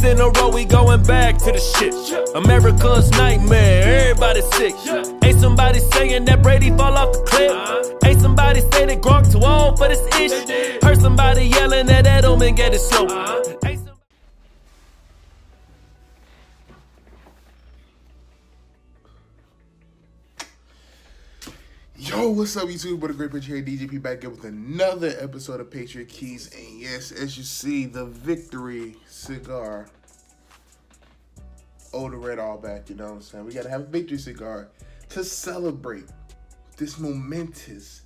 years in a row, we going back to the shit. America's nightmare, everybody sick. Ain't somebody saying that Brady fall off the cliff. Ain't somebody say that Gronk too old for this ish. Heard somebody yelling that Edelman get it slow. Yo, what's up, YouTube? What a great picture here. DGP back again with another episode of Patriot Keys. And yes, as you see, the victory cigar. Oh, the red all back, you know what I'm saying? We got to have a victory cigar to celebrate this momentous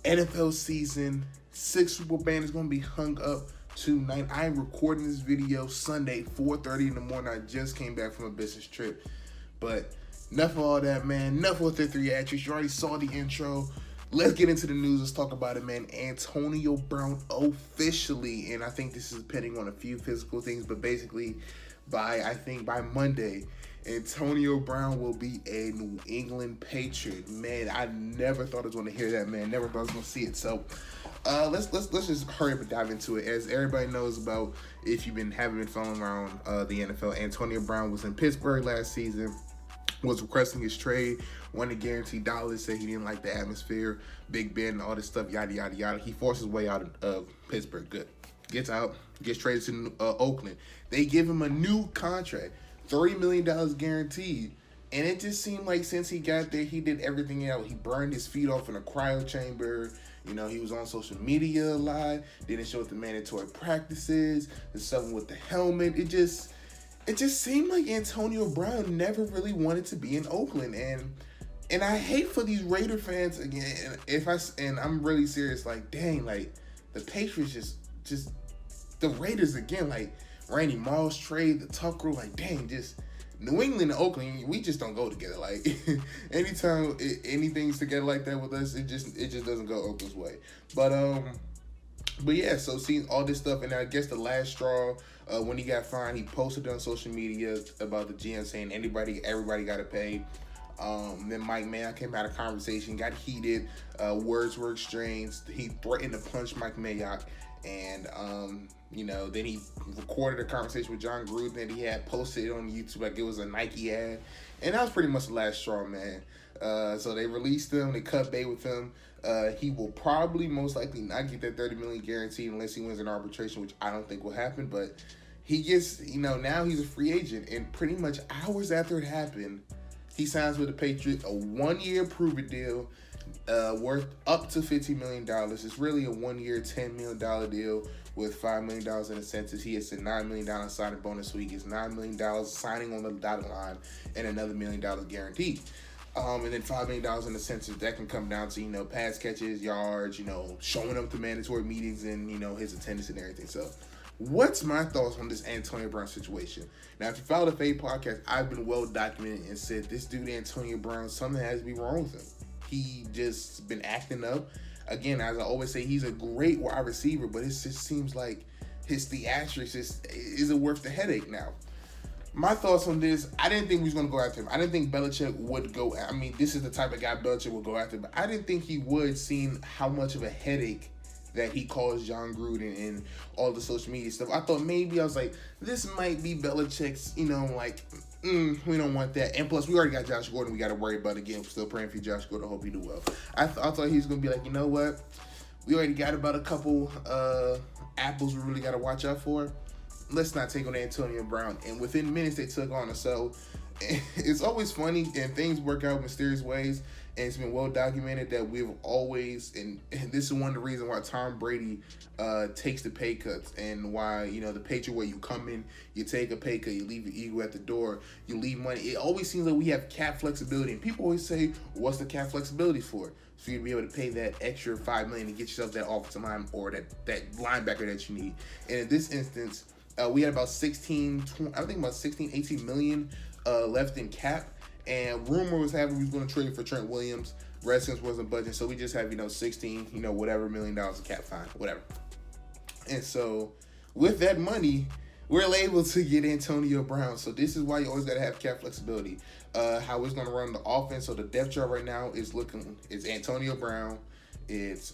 NFL season. 6 Super Bowl band is going to be hung up tonight. I am recording this video Sunday, 4:30 in the morning. I just came back from a business trip. But enough of all that, man. Enough with the theatrics. You already saw the intro. Let's get into the news. Let's talk about it, man. Antonio Brown officially, and I think this is depending on a few physical things, but basically by Monday, Antonio Brown will be a New England Patriot. Man, I never thought I was going to hear that, man. Never thought I was going to see it. So let's just hurry up and dive into it. As everybody knows about, if you've haven't been following around the NFL, Antonio Brown was in Pittsburgh last season. Was requesting his trade, wanted guaranteed dollars, said he didn't like the atmosphere, Big Ben, and all this stuff, yada, yada, yada. He forced his way out of Pittsburgh. Good. Gets out, gets traded to Oakland. They give him a new contract, $30 million guaranteed. And it just seemed like since he got there, he did everything else. He burned his feet off in a cryo chamber. You know, he was on social media a lot. Didn't show up the mandatory practices. The stuff with the helmet. It just seemed like Antonio Brown never really wanted to be in Oakland, and I hate for these Raider fans again. And I'm really serious, like dang, like the Patriots just the Raiders again, like Randy Moss trade, the Tucker, like dang, just New England and Oakland, we just don't go together. Like anytime anything's together like that with us, it just doesn't go Oakland's way. But yeah, so seeing all this stuff, and I guess the last straw, when he got fined, he posted on social media about the GM saying everybody got to pay. Then Mike Mayock came out of conversation, got heated, words were exchanged. He threatened to punch Mike Mayock, and then he recorded a conversation with John Gruden that he had posted on YouTube like it was a Nike ad, and that was pretty much the last straw, man. So they released him, they cut bait with him. He will probably most likely not get that $30 million guaranteed unless he wins an arbitration, which I don't think will happen. But he gets, now he's a free agent, and pretty much hours after it happened, he signs with the Patriots a 1-year prove-it deal worth up to $50 million. It's really a 1-year, $10 million deal with $5 million in incentives. He gets a $9 million signing bonus, so he gets $9 million signing on the dotted line and another $1 million guaranteed. And then $5 million in incentives that can come down to, pass catches, yards, showing up to mandatory meetings and, his attendance and everything. So what's my thoughts on this Antonio Brown situation? Now, if you follow the Fade podcast, I've been well documented and said this dude, Antonio Brown, something has to be wrong with him. He just been acting up. Again, as I always say, he's a great wide receiver, but it just seems like his theatrics isn't worth the headache now. My thoughts on this, I didn't think he was going to go after him. I didn't think Belichick would go. I mean, this is the type of guy Belichick would go after, but I didn't think he would, seeing how much of a headache that he caused John Gruden and all the social media stuff. I thought maybe, I was like, this might be Belichick's, we don't want that. And plus, we already got Josh Gordon we got to worry about again. We're still praying for Josh Gordon. I hope he do well. I thought he was going to be like, you know what? We already got about a couple apples we really got to watch out for. Let's not take on Antonio Brown. And within minutes, they took on him. So it's always funny, and things work out in mysterious ways. And it's been well documented that we've always, and this is one of the reasons why Tom Brady takes the pay cuts, and why, the Patriot way, you come in, you take a pay cut, you leave your ego at the door, you leave money. It always seems like we have cap flexibility. And people always say, what's the cap flexibility for? For you to be able to pay that extra $5 million to get yourself that offensive line or that linebacker that you need. And in this instance, we had about 18 million left in cap, and rumor was having we was going to trade for Trent Williams. Redskins wasn't budgeting, so we just have 16, whatever $1 million in cap, fine, whatever. And so with that money, we're able to get Antonio Brown. So this is why you always got to have cap flexibility. How it's going to run the offense. So the depth chart right now is Antonio Brown, it's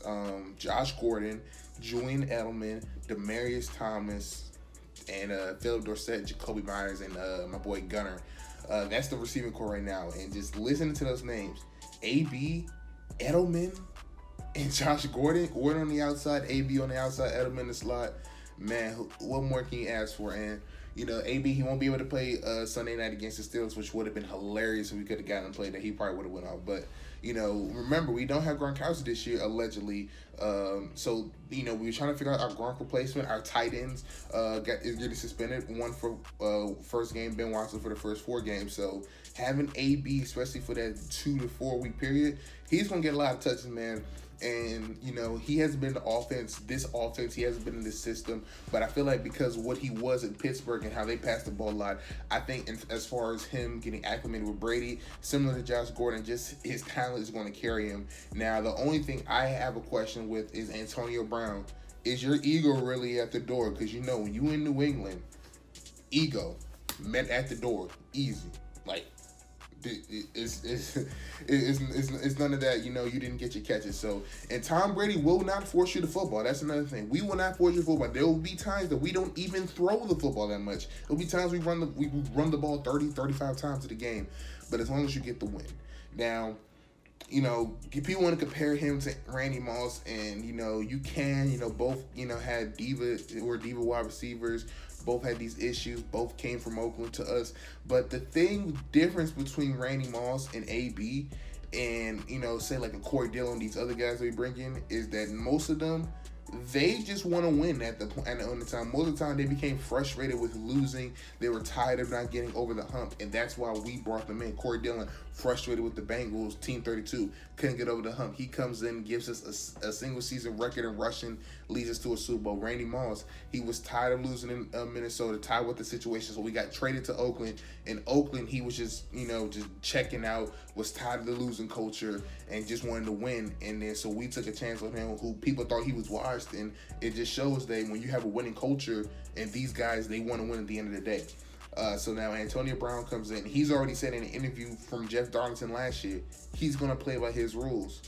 Josh Gordon, Julian Edelman, Demaryius Thomas, and Philip Dorsett, Jacoby Myers, and my boy Gunner. That's the receiving core right now. And just listening to those names, AB, Edelman, and Josh Gordon. Gordon on the outside, AB on the outside, Edelman in the slot. Man, what more can you ask for? And AB, he won't be able to play Sunday night against the Steelers, which would have been hilarious if we could have gotten him played. That he probably would have went off. But remember, we don't have Gronkowski this year, allegedly. So we were trying to figure out our Gronk replacement. Our tight ends is getting suspended. One for first game, Ben Watson for the first 4 games. So having AB, especially for that 2 to 4 week period, he's gonna get a lot of touches, man. And he hasn't been in the offense. This offense, he hasn't been in this system. But I feel like because of what he was in Pittsburgh and how they passed the ball a lot, I think as far as him getting acclimated with Brady, similar to Josh Gordon, just his talent is going to carry him. Now, the only thing I have a question with is Antonio Brown. Is your ego really at the door? Because when you in New England, ego met at the door, easy. Like, it's none of that. You didn't get your catches. So, and Tom Brady will not force you the football. That's another thing. We will not force you the football. There will be times that we don't even throw the football that much. There will be times we run the ball 30, 35 times to the game. But as long as you get the win. Now, people want to compare him to Randy Moss, and you can, both had diva wide receivers. Both had these issues. Both came from Oakland to us. But the difference between Randy Moss and AB and, say like a Corey Dillon, these other guys we bring in, is that most of them, they just want to win at the time. Most of the time, they became frustrated with losing. They were tired of not getting over the hump, and that's why we brought them in. Corey Dillon, frustrated with the Bengals, Team 32, couldn't get over the hump. He comes in, gives us a single-season record in rushing, leads us to a Super Bowl. Randy Moss, he was tired of losing in Minnesota, tired with the situation, so we got traded to Oakland. In Oakland, he was just checking out, was tired of the losing culture, and just wanted to win. And then so we took a chance on him, who people thought he was washed, and it just shows that when you have a winning culture, and these guys, they want to win at the end of the day. So now Antonio Brown comes in. He's already said in an interview from Jeff Darlington last year, he's going to play by his rules.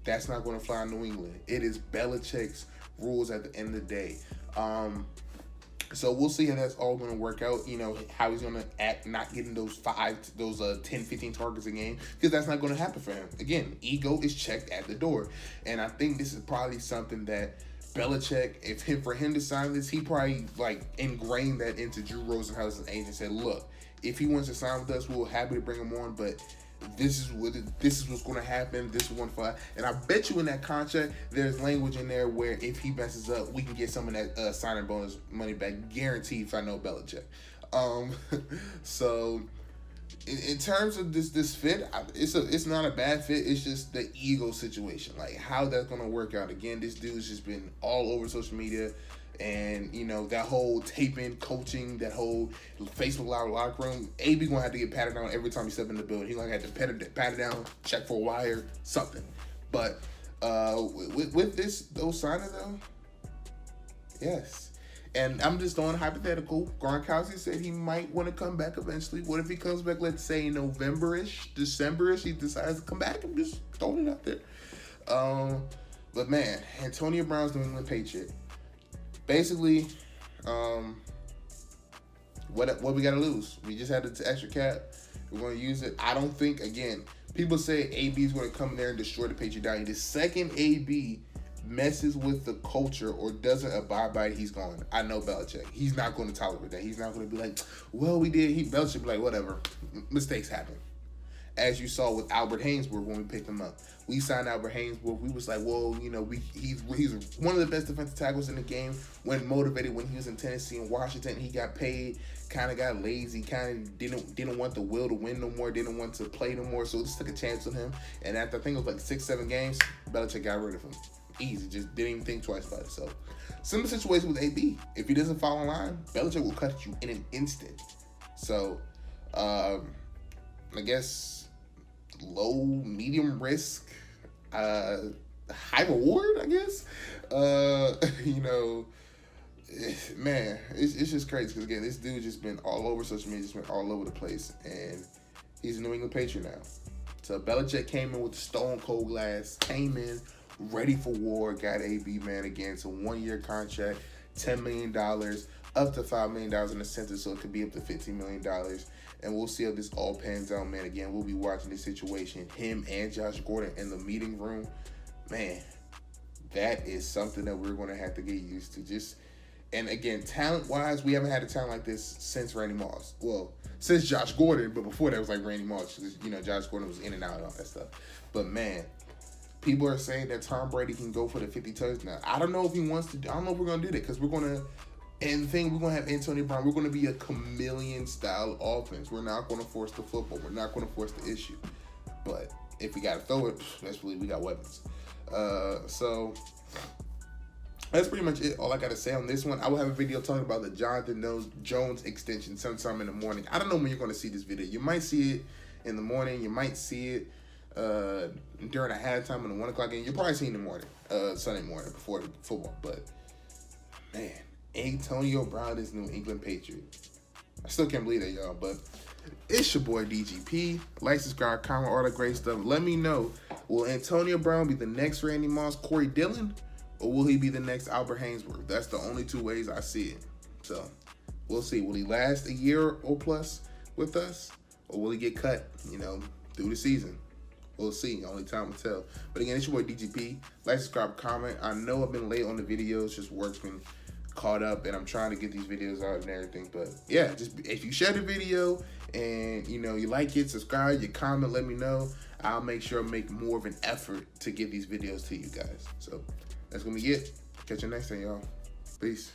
That's not going to fly in New England. It is Belichick's rules at the end of the day. So we'll see how that's all going to work out. How he's going to act not getting those 10, 15 targets a game, because that's not going to happen for him. Again, ego is checked at the door. And I think this is probably something that Belichick, for him to sign this, he probably ingrained that into Drew Rosenhaus's agent and said, look, if he wants to sign with us, we're happy to bring him on, but this is what's going to happen. This is one fly. And I bet you in that contract, there's language in there where if he messes up, we can get some of that signing bonus money back, guaranteed, if I know Belichick. So in terms of this fit, it's not a bad fit. It's just the ego situation, like how that's going to work out. Again, this dude's just been all over social media. And, that whole taping, coaching, that whole Facebook Live locker room, AB going to have to get patted down every time he step in the building. He's going to have to pat it down, check for a wire, something. But with those signings, though, yes. And I'm just throwing a hypothetical. Gronkowski said he might want to come back eventually. What if he comes back, let's say, November-ish, December-ish, he decides to come back? I'm just throwing it out there. But, man, Antonio Brown's New England Patriot. Basically, what we got to lose? We just had the extra cap. We're going to use it. I don't think, again, people say AB is going to come there and destroy the Patriot dynasty. The second AB messes with the culture or doesn't abide by it, he's gone. I know Belichick. He's not going to tolerate that. He's not going to be like, well, we did. Belichick be like, whatever. Mistakes happen. As you saw with Albert Haynesworth when we picked him up. We signed Albert Haynesworth. We was like, well, he's one of the best defensive tackles in the game. When motivated when he was in Tennessee and Washington, he got paid, kind of got lazy, kind of didn't want the will to win no more, didn't want to play no more. So just took a chance on him. And after I think it was like 6-7 games, Belichick got rid of him. Easy, just didn't even think twice about it. So similar situation with AB. If he doesn't fall in line, Belichick will cut you in an instant. So I guess low, medium risk, high reward, I guess. Man, it's just crazy because, again, this dude just been all over social media, just been all over the place, and he's a New England Patriot now. So Belichick came in with the stone cold glass, came in ready for war, got AB, man, again. It's a 1-year contract, $10 million. up to $5 million in incentives, so it could be up to $15 million. And we'll see how this all pans out, man. Again, we'll be watching this situation, him and Josh Gordon in the meeting room. Man, that is something that we're going to have to get used to. And again, talent-wise, we haven't had a talent like this since Randy Moss. Well, since Josh Gordon, but before that was like Randy Moss. You know, Josh Gordon was in and out and all that stuff. But man, people are saying that Tom Brady can go for the 50 touchdowns. I don't know if he wants to. I don't know if we're going to do that, because we're going to. And the thing, we're going to have Antonio Brown. We're going to be a chameleon-style offense. We're not going to force the football. We're not going to force the issue. But if we got to throw it, best believe we got weapons. So that's pretty much it. All I got to say on this one. I will have a video talking about the Jonathan Jones extension sometime in the morning. I don't know when you're going to see this video. You might see it in the morning. You might see it during a halftime in the 1 o'clock game. You'll probably see it in the morning, Sunday morning before the football. But, man, Antonio Brown is New England Patriot. I still can't believe that, y'all. But it's your boy DGP. Like, subscribe, comment, all that great stuff. Let me know, will Antonio Brown be the next Randy Moss, Corey Dillon, or will he be the next Albert Haynesworth? That's the only two ways I see it. So we'll see. Will he last a year or plus with us, or will he get cut, through the season? We'll see. Only time will tell. But again, it's your boy DGP. Like, subscribe, comment. I know I've been late on the videos. Just work's been caught up, and I'm trying to get these videos out and everything. But yeah, just if you share the video and you like it, subscribe, you comment, let me know. I'll make sure I make more of an effort to get these videos to you guys. So that's gonna be it. Catch you next time, y'all. Peace.